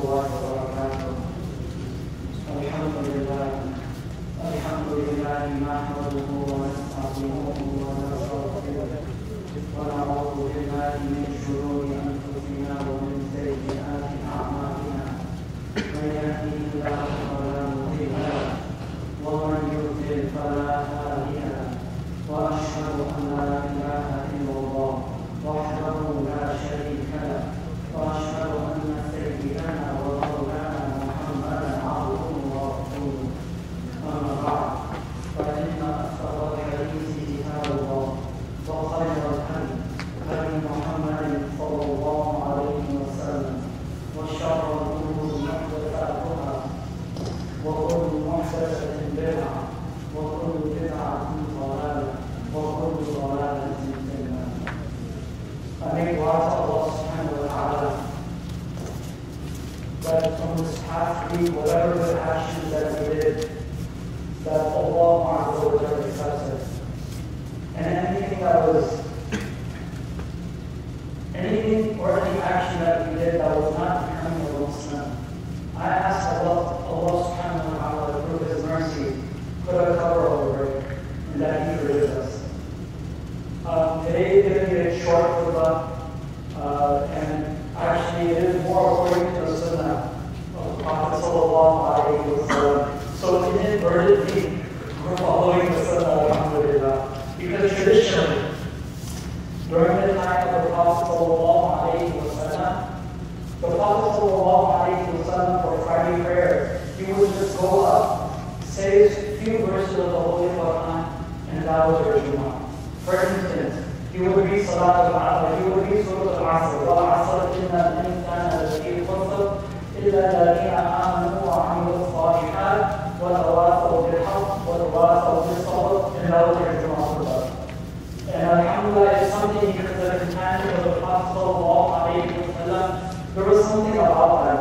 الله وبركاته. الحمد لله نحمده ونستعينه ونستغفره ونعوذ بالله من شرور أنفسنا ومن سيئات أعمالنا. من يهده الله فلا مضل له ومن يضلل فلا هادي له. وأشهد أن لا إله إلا الله وحده لا شريك له. وأشهد أن سيدنا ومولانا محمدا عبده ورسوله. أما بعد فإن أصدق الحديث كتاب الله وخير الهدي هدي محمد صلى الله عليه وسلم وشر الأمور محدثاتها وكل محدثة بدعة وكل بدعة ضلالة وكل ضلالة في النار. I make dua to Allah subhanahu wa ta'ala that from this past week, whatever good actions that we did, that Allah accepts it. And anything or any action that we did that was not becoming a Muslim, I ask Allah subhanahu wa ta'ala through His mercy, put a cover over it, and that He forgives us. Today is going to be a short khutbah, and actually it is more according to the Sunnah of the Prophet sallallahu alaihi wasallam. So inadvertently, we're following the Sunnah, alhamdulillah. Because traditionally, during the time of the Prophet sallallahu alaihi wasallam, the Prophet sallallahu alaihi wasallam for Friday prayer, he would just go up, say a few verses of the Holy Quran, and that was your Jum'ah. For instance, he would read Salat al-Asr, he would read Surah al-Asr, وَالْعَصْرِ إِنَّ الْإِنسَانَ لَفِي خُسْرٍ إِلَّا الَّذِينَ آمَنُوا وَعَمِلُوا الصَّالِحَاتِ وَتَوَاصَوْا بِالْحَقِّ وَتَوَاصَوْا بِالصَّبْرِ. And that was their Jum'ah Khutba. And alhamdulillah, it's something because the companions of the Prophet sallallahu alaihi wasallam, there was something about that.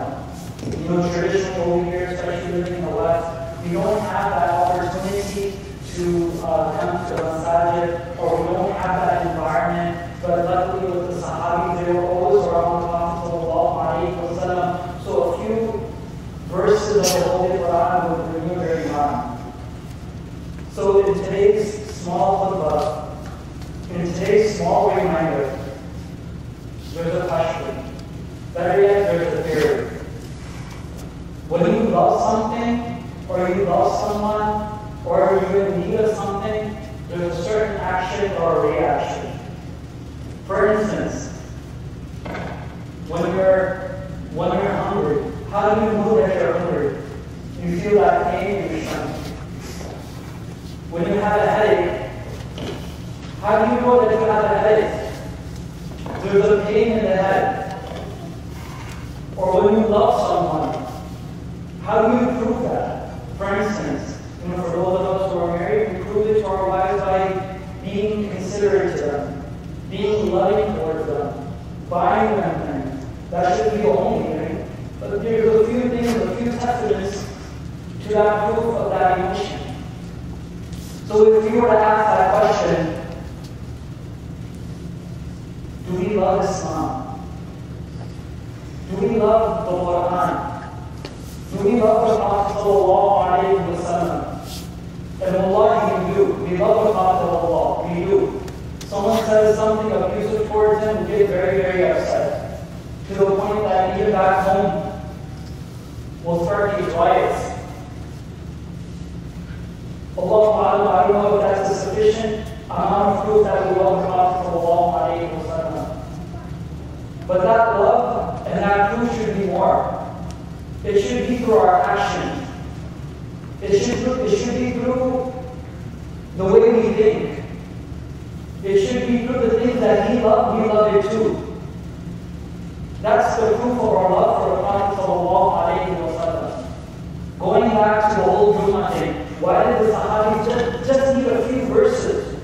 You know, traditionally over here, especially living in the West, we don't have that opportunity to come to the masajid, or we don't have that environment. But luckily with the Sahabis, they were always around the Prophet sallallahu alaihi wasallam. So a few verses of the Holy Quran would renew their iman. So in today's small khutbah, in today's small reminder, there's a question. Better yet, there's a theory. When you love something, or you love someone, or you're in need of something, there's a certain action or a reaction. For instance, when you're hungry, how do you know that you're hungry? You feel that pain in your stomach. When you have a headache, how do you know that you have a headache? There's a pain in the head. Or when you love someone, how do you prove that? For instance, for those of us who are married, we prove it to our wives by being considerate to them, being loving towards them, buying them things. That shouldn't be the only thing. But there's a few things, a few testaments to that proof of that emotion. So if you were to ask that question, do we love Islam? Do we love the Quran? Do we love the Prophet sallallahu alaihi wasallam? And wallahi, we do. We love the Prophet of Allah. We do. Someone says something abusive towards him, we get very, very upset. To the point that even back home, we'll start these riots. Allah, I don't know if that's a sufficient amount of proof that we love the Prophet sallallahu alaihi wasallam. But that love and that proof should be more. It should be through our actions. It should be through the way we think. It should be through the things that He loved, we love it too. That's the proof of our love for the Prophet sallallahu alaihi wasallam. Going back to the whole Jum'ah thing, why did the Sahabis just need a few verses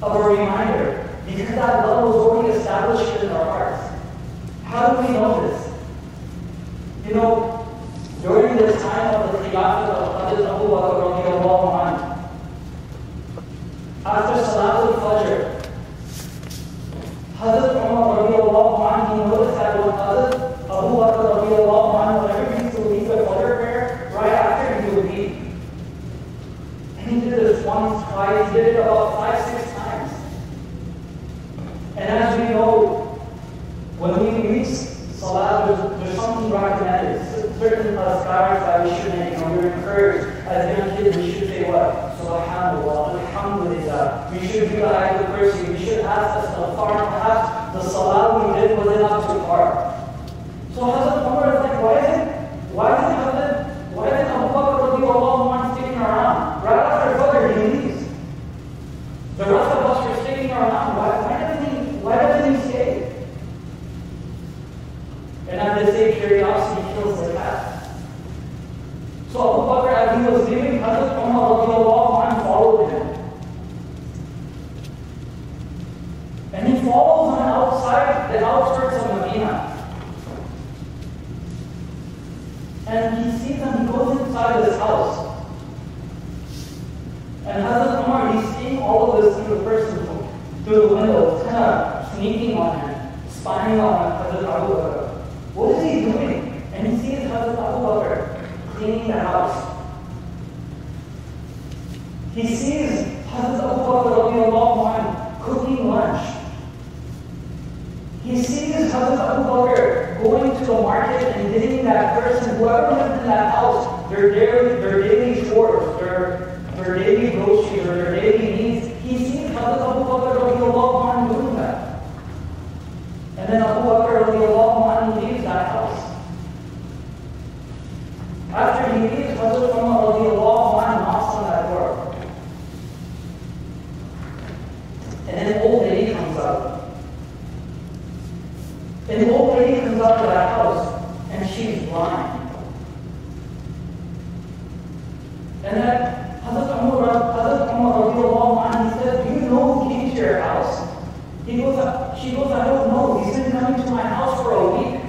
of a reminder? Because that love was already established in our hearts. How do we know this? You know, during the time of the Khilafat of Hazrat Abu Bakr radiallahu anhu, after Salat al-Fajr, Hazrat Umar radiallahu anhu, he noticed that when Hazrat Abu Bakr radiallahu anhu When we reach Salah, there's something recommended. Certain azkars that we should make, and we're encouraged as young kids, we should say what? Subhanallah, Alhamdulillah. We should do the Ayatul Kursi. We should ask Astaghfar. Perhaps the Salah we did wasn't up to par. So Hazrat Umar is like, why isn't Abu Bakr radiallahu anhu sticking around? Right after Fajr, he leaves. The rest of us are sticking around. Why doesn't he stay? And as they say, curiosity kills the cat. So Abu Bakr, as he was leaving, Hazrat Umar radiallahu anhu followed him. And he follows on the outskirts of Medina. And he sees him, he goes inside his house. And Hazrat Umar, he's seeing all of this through the person, through the window, kind of sneaking on him, spying on Hazrat Abu Bakr. What is he doing? And he sees Hazrat Abu Bakr cleaning the house. He sees Hazrat Abu Bakr radiallahu anhu cooking lunch. He sees Hazrat Abu Bakr going to the market and getting that person, whoever lived in that house, their daily chores, their daily groceries, or their daily needs. He sees Hazrat Abu Bakr radiallahu anhu doing that. And then Abu Bakr radiallahu anhu leaves that house. After he leaves, Hazrat Umar radiallahu anhu knocks on that door. And then an old lady comes out. And the old lady comes out of that house, and she's blind. And then Hazrat Umar radiallahu anhu, he said, do you know who came to your house? She goes, I don't know. He's been coming to my house for a week.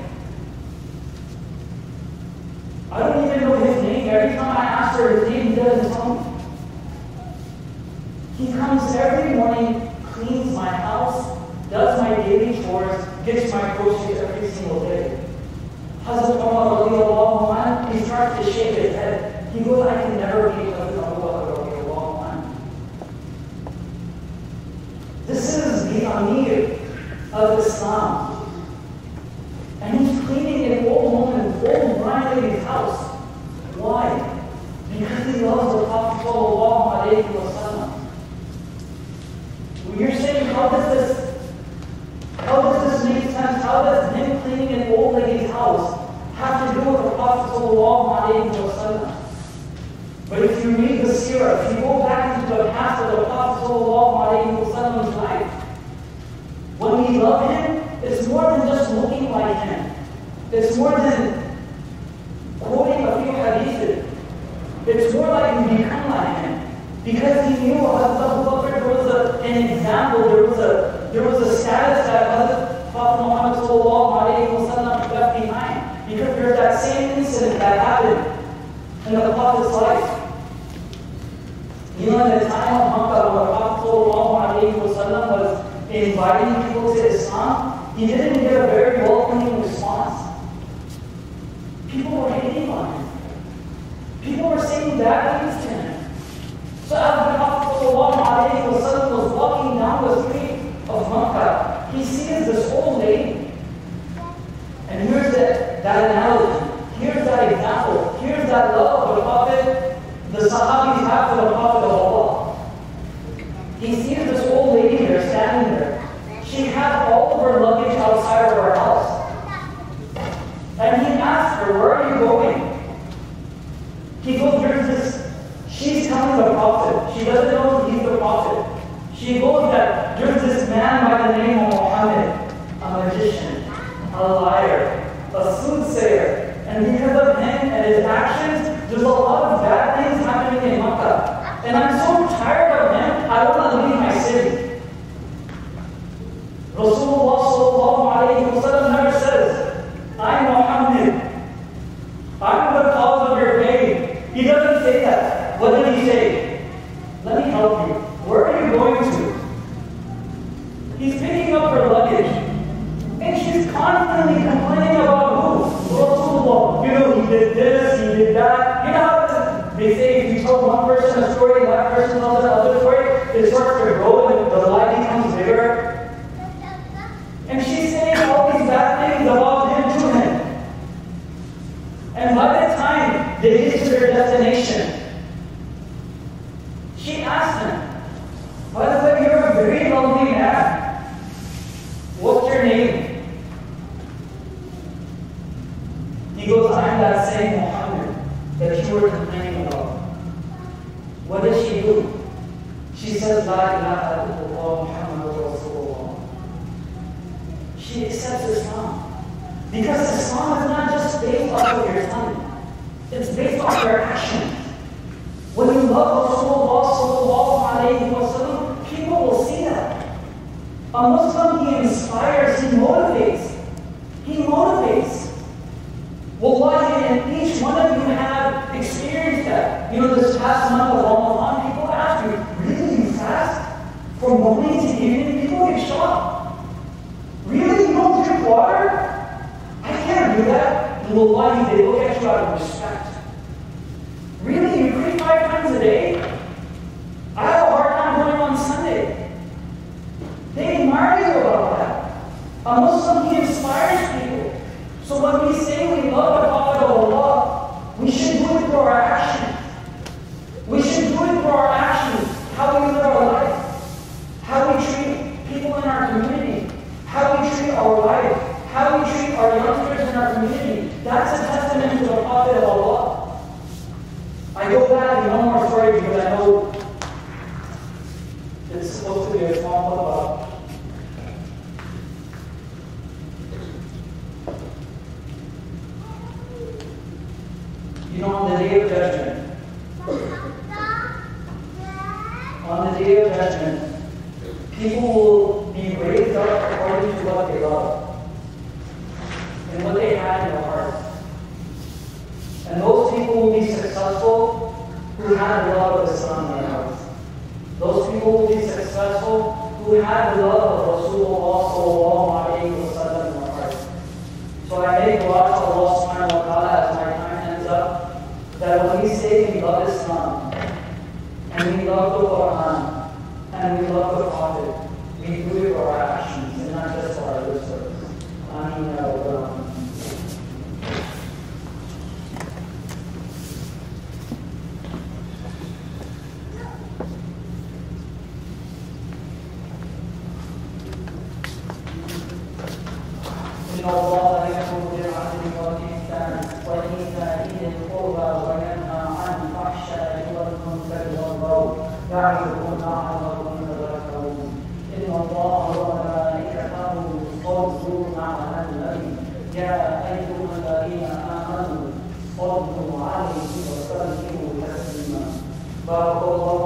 I don't even know his name. Every time I ask for his name, he doesn't tell me. He comes every morning, cleans my house, does my daily chores, gets my groceries every single day. Hazrat Umar radiallahu anhu, he starts to shake his head. He goes, I can never be Hazrat Abu Bakr radiallahu anhu. This is the Amir of Islam. And he's cleaning an old woman's, old blind lady's house. Why? Because he loves the Prophet sallallahu alayhi wa sallam. You're saying, how does this make sense? How does him cleaning an old lady's house have to do with the Prophet sallallahu alayhi wa sallam? But if you read the seerah, if you go back into the past of the Prophet sallallahu alayhi wa sallam's life, when we love him, it's more than just looking like him. It's more than quoting a few hadiths. It's more like we become like him. Because he knew Hazrat Abu Bakr, there was an example, there was a status that Hazrat Prophet Muhammad sallallahu alayhi wa sallam left behind. Because there's that same incident that happened in the Prophet's life. You know, in the time of Makkah, when the Prophet sallallahu alayhi wa sallam was inviting people to Islam, he didn't get a very welcoming response. People were hating on him. People were saying bad things to him. So as the Prophet ﷺ was walking down the street of Makkah, he sees this old lady. And here's that analogy. Here's that example. Here's that love of the Prophet, the Sahabis have for the Prophet of Allah. He sees this old lady there, standing there. She had all of her luggage outside of her house. And he asked her, where are you going? He goes, there's this. She's telling the Prophet. She doesn't know he's the Prophet. She goes that there's this man by the name of Muhammad, a magician, a liar, a soothsayer. And because of him and his actions, there's a lot of bad things happening in Makkah. And I'm so tired of him, I want to leave my city. Rasulullah sallallahu alayhi wa sallam never says, I'm Muhammad. I'm the cause of your pain. He doesn't say that. What did he say? Let me help you. Where are you going to? He's picking up her luggage. And she's constantly complaining about who? Rasulullah. You know, he did this, he did that. You know how they say if you tell one person a story, that person tells another story, it starts to grow and the lie becomes bigger. And she's saying all these bad explanation. She asked him, by the way, you're a very lonely man. What's your name? He goes, I'm that same Muhammad that you were complaining about. What does she do? She says, La ilaha illallah Muhammadur Rasulullah. She accepts Islam. Because Islam is not just based off of your tongue. It's based off your action. When you love Rasulullah sallallahu alayhi wa sallam, people will see that. A Muslim, he inspires, he motivates. He motivates. Wallahi, and each one of you have experienced that. You know, this past month of Ramadan, people ask me, really, you fast? From morning to evening? People get shocked. Really? You don't drink water? I can't do that. Wallahi, they look at you out of respect. Really? You pray 5 times a day? I have a hard time going on Sunday. They admire you about that. A Muslim, he inspires people. So when we say we love the Prophet of Allah, we should do it through our actions. We should do it through our actions. How we live our life. How we treat people in our community. How we treat our wife. How we treat our youngsters in our community. That's a testament to the Prophet of Allah. I go back to one more story because I know it's supposed to be a small khutbah. You know, on the Day of Judgment, people will be raised up according to what they love and what they had in their hearts. And those people will be successful who had the love of Islam in their hearts. Those people will be successful who had the love of Rasulullah sallallahu alayhi wa sallam in their hearts. So I make dua to Allah subhanahu wa ta'ala as my time ends up, that when we say we love Islam, and we love the Quran, and we love the Prophet, we do it for our actions, and not just for our lip service. Ameen ya Rabbal Alamin. إن الله يأمر بالعدل والإحسان وإيتاء ذي القربى وينهى عن الفحشاء والمنكر والبغي يعظكم لعلكم تذكرون إن الله وملائكته يصلون على النبي يا أيها الذين آمنوا صلوا عليه وسلموا تسليما بارك الله